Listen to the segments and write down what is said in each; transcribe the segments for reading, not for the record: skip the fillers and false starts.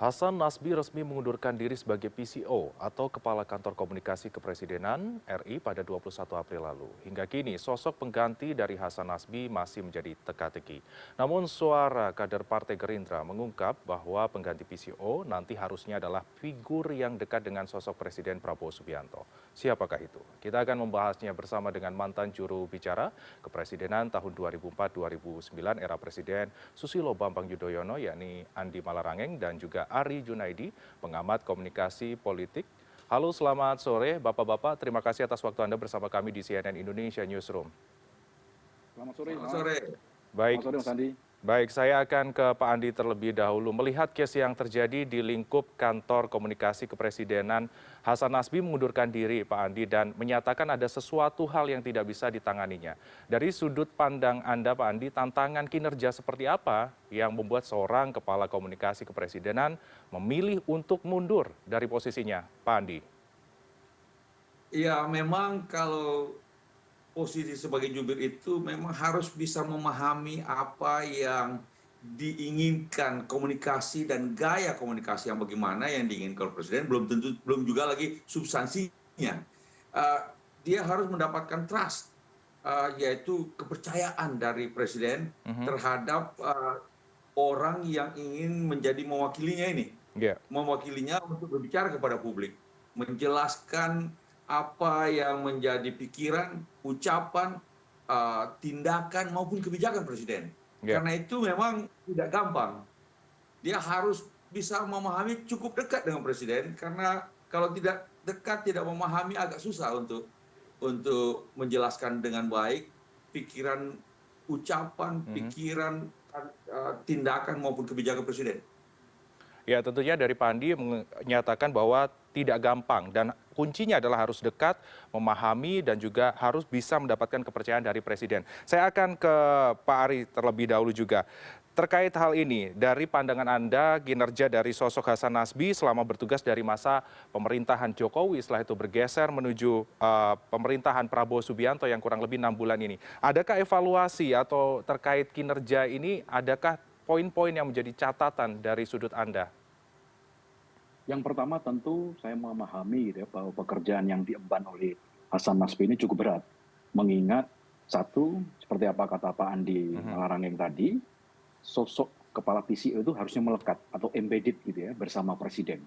Hasan Nasbi resmi mengundurkan diri sebagai PCO atau Kepala Kantor Komunikasi Kepresidenan RI pada 21 April lalu. Hingga kini, sosok pengganti dari Hasan Nasbi masih menjadi teka-teki. Namun suara kader Partai Gerindra mengungkap bahwa pengganti PCO nanti harusnya adalah figur yang dekat dengan sosok Presiden Prabowo Subianto. Siapakah itu? Kita akan membahasnya bersama dengan mantan juru bicara Kepresidenan tahun 2004-2009 era Presiden Susilo Bambang Yudhoyono, yakni Andi Malarangeng, dan juga Ari Junaidi, pengamat komunikasi politik. Halo, selamat sore Bapak-Bapak. Terima kasih atas waktu Anda bersama kami di CNN Indonesia Newsroom. Selamat sore, Selamat sore. Baik, Selamat sore Mas Andi. baik, saya akan ke Pak Andi terlebih dahulu. Melihat case yang terjadi di lingkup kantor komunikasi kepresidenan, Hasan Nasbi mengundurkan diri, Pak Andi, dan menyatakan ada sesuatu hal yang tidak bisa ditanganinya. Dari sudut pandang Anda, Pak Andi, tantangan kinerja seperti apa yang membuat seorang kepala komunikasi kepresidenan memilih untuk mundur dari posisinya, Pak Andi? Ya, memang kalau posisi sebagai jubir itu memang harus bisa memahami apa yang diinginkan komunikasi dan gaya komunikasi yang bagaimana yang diinginkan oleh presiden, belum juga lagi substansinya. Eh, Dia harus mendapatkan trust, yaitu kepercayaan dari presiden terhadap orang yang ingin menjadi mewakilinya ini. Ya. Mewakilinya untuk berbicara kepada publik, menjelaskan apa yang menjadi pikiran, ucapan, tindakan maupun kebijakan presiden. Ya. Karena itu memang tidak gampang. Dia harus bisa memahami cukup dekat dengan presiden, karena kalau tidak dekat, tidak memahami, agak susah untuk menjelaskan dengan baik pikiran, ucapan, pikiran, tindakan maupun kebijakan presiden. Ya, tentunya dari Pandi menyatakan bahwa tidak gampang dan kuncinya adalah harus dekat, memahami, dan juga harus bisa mendapatkan kepercayaan dari Presiden. Saya akan ke Pak Ari terlebih dahulu juga. Terkait hal ini, dari pandangan Anda, kinerja dari sosok Hasan Nasbi selama bertugas dari masa pemerintahan Jokowi, setelah itu bergeser menuju pemerintahan Prabowo Subianto yang kurang lebih 6 bulan ini. Adakah evaluasi atau terkait kinerja ini, adakah poin-poin yang menjadi catatan dari sudut Anda? Yang pertama tentu saya memahami gitu ya, bahwa pekerjaan yang diemban oleh Hasan Nasbi ini cukup berat. Mengingat satu, seperti apa kata Pak Andi Malarangeng tadi, sosok kepala PCO itu harusnya melekat atau embedded gitu ya bersama presiden.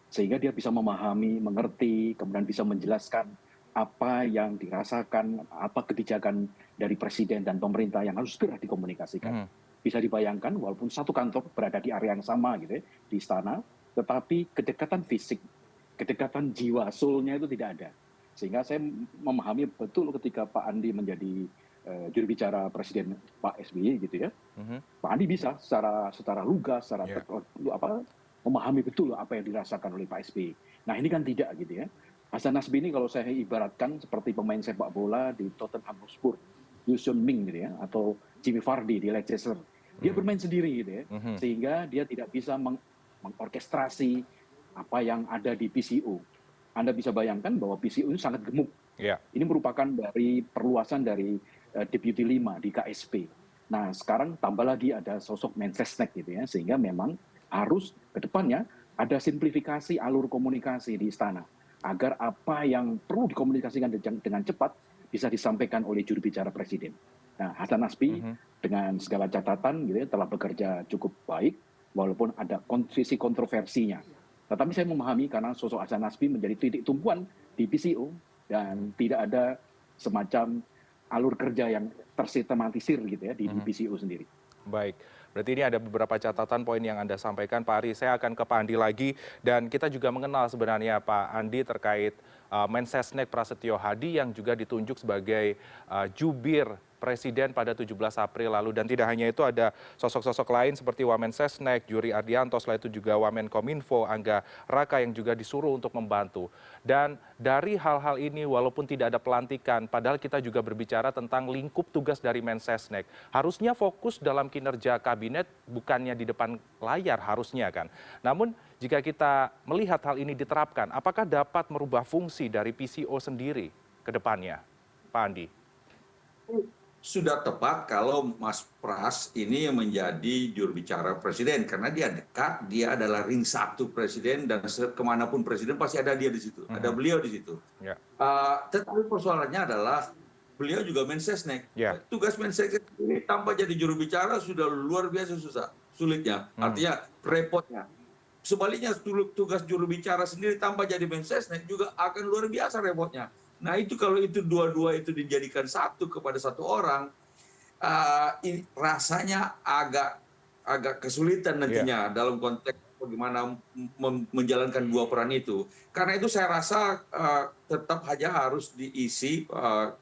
Sehingga dia bisa memahami, mengerti, kemudian bisa menjelaskan apa yang dirasakan, apa kebijakan dari presiden dan pemerintah yang harus segera dikomunikasikan. Bisa dibayangkan walaupun satu kantor berada di area yang sama gitu ya, di istana, tetapi kedekatan fisik, kedekatan jiwa, soul-nya itu tidak ada. Sehingga saya memahami betul ketika Pak Andi menjadi juru bicara Presiden Pak SBY gitu ya. Pak Andi bisa secara lugas, memahami betul apa yang dirasakan oleh Pak SBY. Nah ini kan tidak gitu ya. Hasan Nasbi ini kalau saya ibaratkan seperti pemain sepak bola di Tottenham Hotspur, Yusun Ming gitu ya, atau Jimmy Vardy di Leicester. Dia bermain sendiri gitu ya, sehingga dia tidak bisa mengorkestrasi apa yang ada di PCO. Anda bisa bayangkan bahwa PCO itu sangat gemuk. Ini merupakan dari perluasan dari Deputi 5 di KSP. Nah sekarang tambah lagi ada sosok Mensesnek gitu ya, sehingga memang harus ke depannya ada simplifikasi alur komunikasi di istana agar apa yang perlu dikomunikasikan dengan cepat bisa disampaikan oleh juru bicara presiden. Nah, Hasan Nasbi dengan segala catatan gitu ya, telah bekerja cukup baik walaupun ada sisi kontroversinya. Tetapi saya memahami karena sosok Hasan Nasbi menjadi titik tumpuan di PCO dan tidak ada semacam alur kerja yang tersistematisir gitu ya di PCO sendiri. Baik, berarti ini ada beberapa catatan poin yang Anda sampaikan, Pak Ari. Saya akan ke Pak Andi lagi, dan kita juga mengenal sebenarnya Pak Andi terkait Mensesnek Prasetyo Hadi yang juga ditunjuk sebagai jubir Presiden pada 17 April lalu. Dan tidak hanya itu, ada sosok-sosok lain seperti Wamensesnek, Juri Ardianto, setelah itu juga Wamenkominfo, Angga Raka yang juga disuruh untuk membantu. Dan dari hal-hal ini, walaupun tidak ada pelantikan, padahal kita juga berbicara tentang lingkup tugas dari Mensesnek. Harusnya fokus dalam kinerja kabinet, bukannya di depan layar harusnya kan. Namun jika kita melihat hal ini diterapkan, apakah dapat merubah fungsi dari PCO sendiri ke depannya, Pak Andi? sudah tepat kalau Mas Pras ini yang menjadi juru bicara presiden karena dia dekat, dia adalah ring satu presiden dan kemanapun presiden pasti ada dia di situ, ada beliau di situ. Ya. Tetapi persoalannya adalah beliau juga Mensesnek. Ya. Tugas Mensesnek ini tanpa jadi juru bicara sudah luar biasa sulitnya, artinya repotnya. Sebaliknya tugas juru bicara sendiri tanpa jadi Mensesnek juga akan luar biasa repotnya. Nah itu kalau itu dua-dua itu dijadikan satu kepada satu orang, rasanya agak kesulitan nantinya dalam konteks bagaimana menjalankan dua peran itu. Karena itu saya rasa tetap saja harus diisi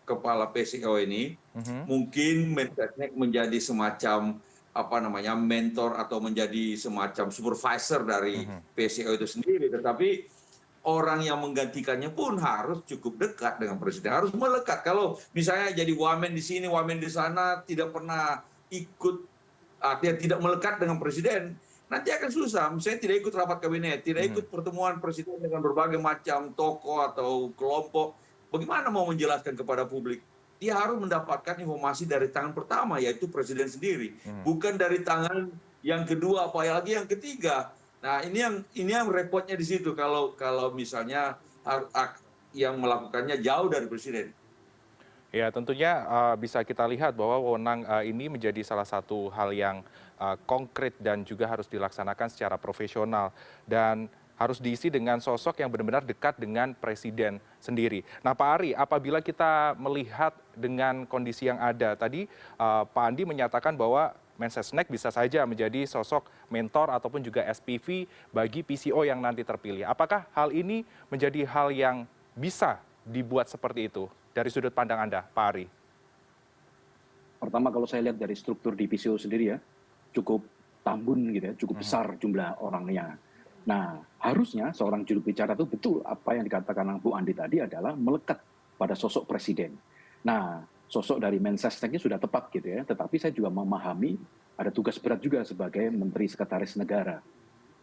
kepala PCO ini. Mungkin Mensesnek menjadi semacam mentor atau menjadi semacam supervisor dari PCO itu sendiri. Tetapi orang yang menggantikannya pun harus cukup dekat dengan presiden, harus melekat. Kalau misalnya jadi wamen di sini, wamen di sana, tidak pernah ikut, artinya tidak melekat dengan presiden, nanti akan susah. Misalnya tidak ikut rapat kabinet, tidak ikut pertemuan presiden dengan berbagai macam tokoh atau kelompok, bagaimana mau menjelaskan kepada publik? Dia harus mendapatkan informasi dari tangan pertama, yaitu presiden sendiri, bukan dari tangan yang kedua, apalagi yang ketiga. Nah ini yang repotnya di situ kalau misalnya yang melakukannya jauh dari presiden. Ya, tentunya bisa kita lihat bahwa wewenang ini menjadi salah satu hal yang konkret dan juga harus dilaksanakan secara profesional dan harus diisi dengan sosok yang benar-benar dekat dengan presiden sendiri. Nah, Pak Ari, apabila kita melihat dengan kondisi yang ada, tadi Pak Andi menyatakan bahwa Mensesnek bisa saja menjadi sosok mentor ataupun juga SPV bagi PCO yang nanti terpilih. Apakah hal ini menjadi hal yang bisa dibuat seperti itu dari sudut pandang Anda, Pak Ari? Pertama kalau saya lihat dari struktur di PCO sendiri ya, cukup tambun gitu ya, cukup besar jumlah orangnya. Nah, harusnya seorang juru bicara itu betul apa yang dikatakan Bu Andi tadi adalah melekat pada sosok presiden. Nah, sosok dari Mensesnek ini sudah tepat gitu ya, tetapi saya juga memahami ada tugas berat juga sebagai Menteri Sekretaris Negara.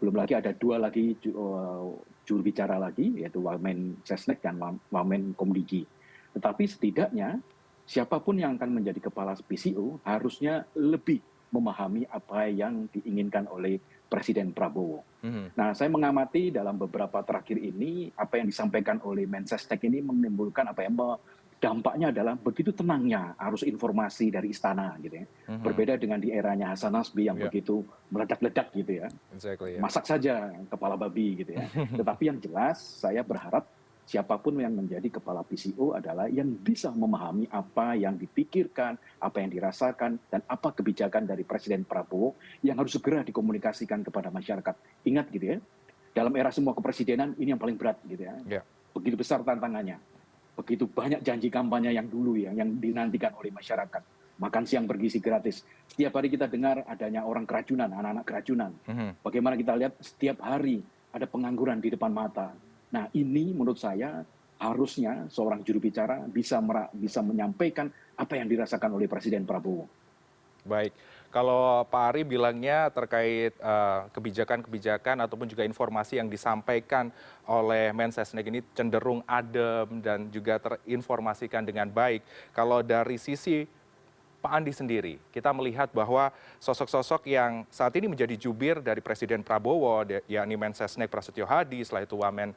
Belum lagi ada dua lagi juru bicara lagi, yaitu Wamen Sesnek dan Wamen Komdigi. Tetapi setidaknya siapapun yang akan menjadi kepala PCO harusnya lebih memahami apa yang diinginkan oleh Presiden Prabowo. Nah, saya mengamati dalam beberapa terakhir ini apa yang disampaikan oleh Mensesnek ini menimbulkan dampaknya adalah begitu tenangnya arus informasi dari istana gitu ya. Berbeda dengan di eranya Hasan Nasbi yang begitu meledak-ledak gitu ya. Masak saja kepala babi gitu ya. Tetapi yang jelas saya berharap siapapun yang menjadi kepala PCO adalah yang bisa memahami apa yang dipikirkan, apa yang dirasakan, dan apa kebijakan dari Presiden Prabowo yang harus segera dikomunikasikan kepada masyarakat. Ingat gitu ya, dalam era semua kepresidenan ini yang paling berat gitu ya. Begitu besar tantangannya. Begitu banyak janji kampanye yang dulu ya, yang dinantikan oleh masyarakat. Makan siang bergizi gratis. Setiap hari kita dengar adanya orang keracunan, anak-anak keracunan. Bagaimana kita lihat setiap hari ada pengangguran di depan mata. Nah ini menurut saya harusnya seorang juru bicara bisa menyampaikan apa yang dirasakan oleh Presiden Prabowo. Baik, kalau Pak Ari bilangnya terkait kebijakan-kebijakan ataupun juga informasi yang disampaikan oleh Mensesnek ini cenderung adem dan juga terinformasikan dengan baik. Kalau dari sisi Pak Andi sendiri, kita melihat bahwa sosok-sosok yang saat ini menjadi jubir dari Presiden Prabowo, yakni Mensesnek Prasetyo Hadi, setelah itu Wamen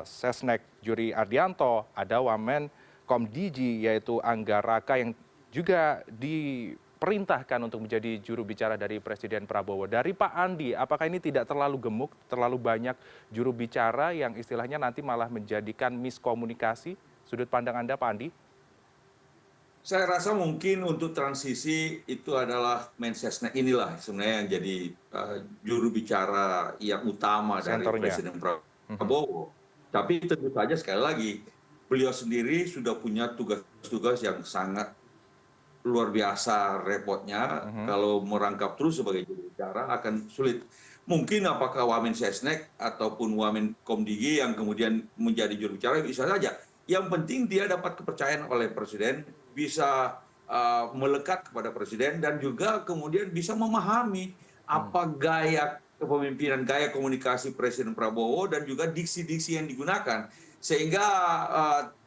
Sesnek Juri Ardianto, ada Wamen Komdigi yaitu Angga Raka yang juga diperintahkan untuk menjadi juru bicara dari Presiden Prabowo. Dari Pak Andi, apakah ini tidak terlalu gemuk, terlalu banyak juru bicara yang istilahnya nanti malah menjadikan miskomunikasi? Sudut pandang Anda, Pak Andi? Saya rasa mungkin untuk transisi itu adalah Mensesnek inilah sebenarnya yang jadi juru bicara yang utama dari Presiden Prabowo. Tapi tentu saja sekali lagi beliau sendiri sudah punya tugas-tugas yang sangat luar biasa repotnya. Kalau merangkap terus sebagai juru bicara akan sulit. Mungkin apakah Wamen Sesnek ataupun Wamen Komdigi yang kemudian menjadi juru bicara bisa saja. Yang penting dia dapat kepercayaan oleh Presiden, bisa melekat kepada Presiden dan juga kemudian bisa memahami apa gaya kepemimpinan, gaya komunikasi Presiden Prabowo dan juga diksi-diksi yang digunakan. Sehingga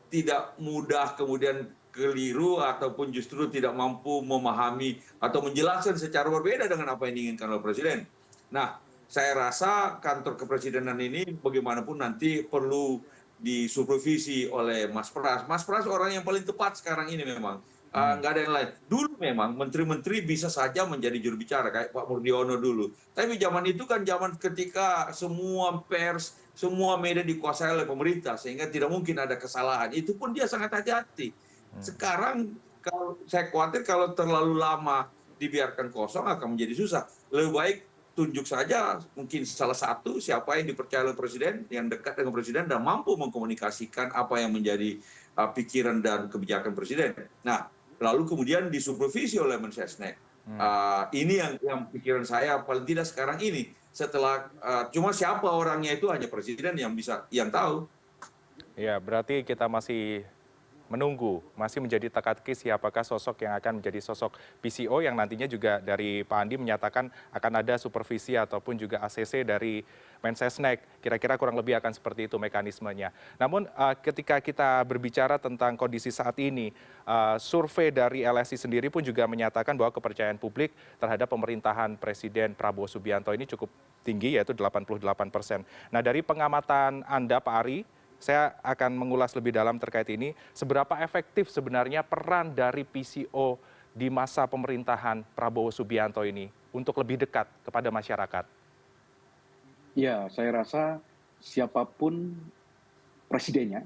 tidak mudah kemudian keliru ataupun justru tidak mampu memahami atau menjelaskan secara berbeda dengan apa yang diinginkan oleh Presiden. Nah, saya rasa kantor kepresidenan ini bagaimanapun nanti perlu disupervisi oleh Mas Pras. Mas Pras orang yang paling tepat sekarang ini memang. Nggak ada yang lain. Dulu memang menteri-menteri bisa saja menjadi juru bicara kayak Pak Murdiono dulu. Tapi zaman itu kan zaman ketika semua pers, semua media dikuasai oleh pemerintah sehingga tidak mungkin ada kesalahan. Itu pun dia sangat hati-hati. Sekarang kalau saya khawatir kalau terlalu lama dibiarkan kosong akan menjadi susah. Lebih baik tunjuk saja mungkin salah satu siapa yang dipercaya oleh Presiden, yang dekat dengan Presiden dan mampu mengkomunikasikan apa yang menjadi pikiran dan kebijakan Presiden. Nah, lalu kemudian disupervisi oleh Mensesnek. Ini yang pikiran saya paling tidak sekarang ini. Setelah cuma siapa orangnya itu hanya Presiden yang tahu. Ya, berarti kita masih menunggu, masih menjadi teka-teki siapakah sosok yang akan menjadi sosok PCO yang nantinya juga dari Pak Andi menyatakan akan ada supervisi ataupun juga ACC dari Mensesnek. Kira-kira kurang lebih akan seperti itu mekanismenya. Namun ketika kita berbicara tentang kondisi saat ini, survei dari LSI sendiri pun juga menyatakan bahwa kepercayaan publik terhadap pemerintahan Presiden Prabowo Subianto ini cukup tinggi, yaitu 88%. Nah, dari pengamatan Anda, Pak Ari, saya akan mengulas lebih dalam terkait ini. Seberapa efektif sebenarnya peran dari PCO di masa pemerintahan Prabowo Subianto ini untuk lebih dekat kepada masyarakat? Ya, saya rasa siapapun presidennya,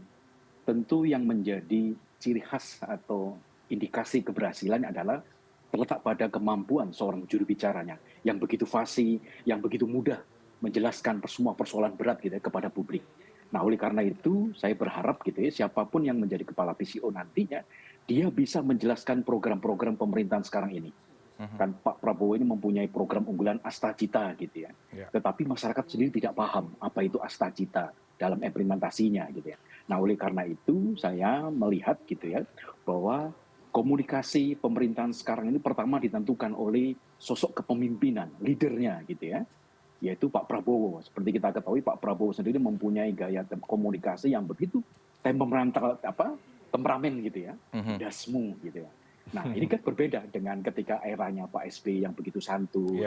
tentu yang menjadi ciri khas atau indikasi keberhasilan adalah terletak pada kemampuan seorang juru bicaranya yang begitu fasih, yang begitu mudah menjelaskan semua persoalan berat gitu ya, kepada publik. Nah, oleh karena itu saya berharap gitu ya, siapapun yang menjadi kepala PCO nantinya, dia bisa menjelaskan program-program pemerintahan sekarang ini. Kan Pak Prabowo ini mempunyai program unggulan Astagita gitu ya. Tetapi masyarakat sendiri tidak paham apa itu Astagita dalam implementasinya gitu ya. Nah, oleh karena itu saya melihat gitu ya, bahwa komunikasi pemerintahan sekarang ini pertama ditentukan oleh sosok kepemimpinan, leadernya gitu ya, yaitu Pak Prabowo. Seperti kita ketahui, Pak Prabowo sendiri mempunyai gaya komunikasi yang begitu temperamen gitu ya, dasmu gitu ya. Nah, ini kan berbeda dengan ketika eranya Pak SBY yang begitu santun,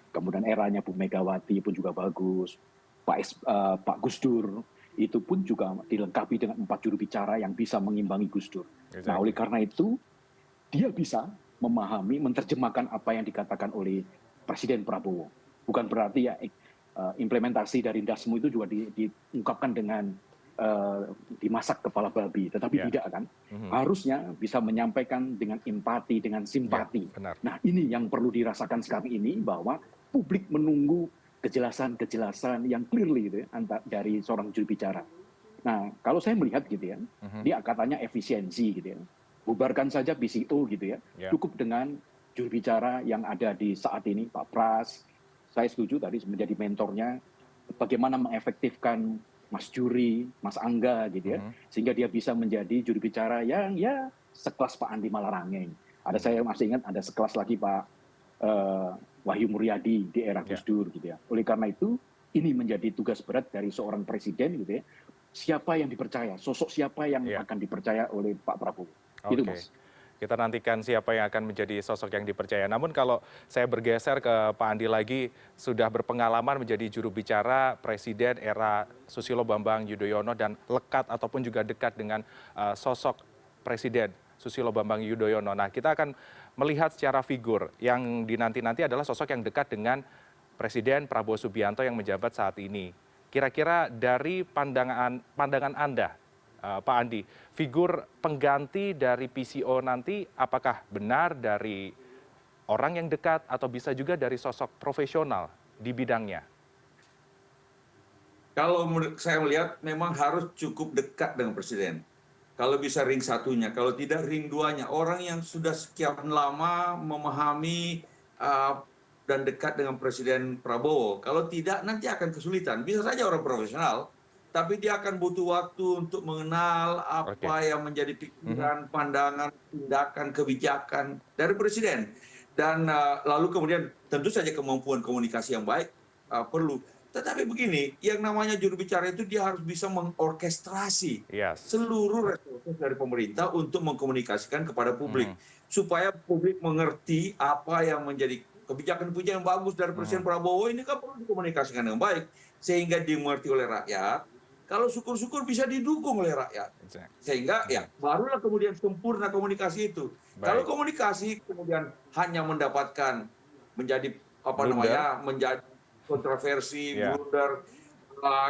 kemudian eranya Bu Megawati pun juga bagus, Pak Gus Dur itu pun juga dilengkapi dengan 4 juru bicara yang bisa mengimbangi Gus Dur. Nah, oleh karena itu dia bisa memahami, menerjemahkan apa yang dikatakan oleh Presiden Prabowo. Bukan berarti ya implementasi dari dasmu itu juga diungkapkan dengan dimasak kepala babi, tetapi tidak kan. Harusnya bisa menyampaikan dengan empati, dengan simpati. Nah, ini yang perlu dirasakan sekarang ini, bahwa publik menunggu kejelasan-kejelasan yang clearly gitu ya, dari seorang juru bicara. Nah, kalau saya melihat gitu ya, dia katanya efisiensi gitu ya. Bubarkan saja PCO gitu ya. Cukup dengan juru bicara yang ada di saat ini, Pak Pras. Saya setuju tadi menjadi mentornya, bagaimana mengefektifkan Mas Juri, Mas Angga gitu ya, sehingga dia bisa menjadi juru bicara yang ya sekelas Pak Andi Malarangeng. Ada, saya masih ingat ada sekelas lagi Pak Wahyu Muryadi di era Gus Dur gitu ya. Oleh karena itu ini menjadi tugas berat dari seorang presiden gitu ya. Siapa yang dipercaya, sosok siapa yang akan dipercaya oleh Pak Prabowo. Itu Mas. Kita nantikan siapa yang akan menjadi sosok yang dipercaya. Namun kalau saya bergeser ke Pak Andi lagi, sudah berpengalaman menjadi juru bicara Presiden era Susilo Bambang Yudhoyono dan lekat ataupun juga dekat dengan sosok Presiden Susilo Bambang Yudhoyono. Nah, kita akan melihat secara figur yang dinanti-nanti adalah sosok yang dekat dengan Presiden Prabowo Subianto yang menjabat saat ini. Kira-kira dari pandangan Anda, Pak Andi, figur pengganti dari PCO nanti apakah benar dari orang yang dekat atau bisa juga dari sosok profesional di bidangnya? Kalau saya melihat memang harus cukup dekat dengan Presiden. Kalau bisa ring satunya, kalau tidak ring duanya. Orang yang sudah sekian lama memahami dan dekat dengan Presiden Prabowo. Kalau tidak nanti akan kesulitan. Bisa saja orang profesional, tapi dia akan butuh waktu untuk mengenal apa yang menjadi pikiran, pandangan, tindakan, kebijakan dari Presiden. Dan lalu kemudian tentu saja kemampuan komunikasi yang baik perlu. Tetapi begini, yang namanya juru bicara itu dia harus bisa mengorkestrasi Yes. seluruh resources dari pemerintah untuk mengkomunikasikan kepada publik. Mhm. Supaya publik mengerti apa yang menjadi kebijakan-kebijakan yang bagus dari Presiden Prabowo ini kan perlu dikomunikasikan dengan baik. Sehingga dimengerti oleh rakyat. Kalau syukur-syukur bisa didukung oleh rakyat. Exactly. Sehingga ya barulah kemudian sempurna komunikasi itu. Kalau Baik. komunikasi kemudian hanya mendapatkan menjadi apa Blunder. namanya menjadi kontroversi, Ya. blunder,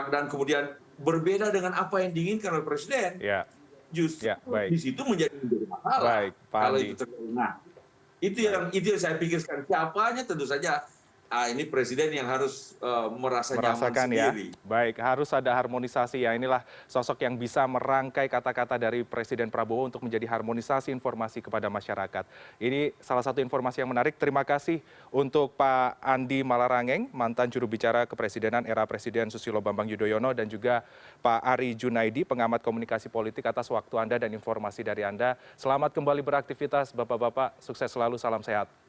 dan kemudian berbeda dengan apa yang diinginkan oleh presiden, Ya, justru ya, baik. di situ menjadi masalah. Baik, Pak Kalau Andi. itu terjadi. Nah, itu yang saya pikirkan. Siapanya tentu saja ini presiden yang harus merasa nyaman Merasakan ya. sendiri. Baik, harus ada harmonisasi ya. Inilah sosok yang bisa merangkai kata-kata dari Presiden Prabowo untuk menjadi harmonisasi informasi kepada masyarakat. Ini salah satu informasi yang menarik. Terima kasih untuk Pak Andi Malarangeng, mantan juru bicara kepresidenan era Presiden Susilo Bambang Yudhoyono, dan juga Pak Ari Junaidi, pengamat komunikasi politik, atas waktu Anda dan informasi dari Anda. Selamat kembali beraktivitas, Bapak-Bapak. Sukses selalu, salam sehat.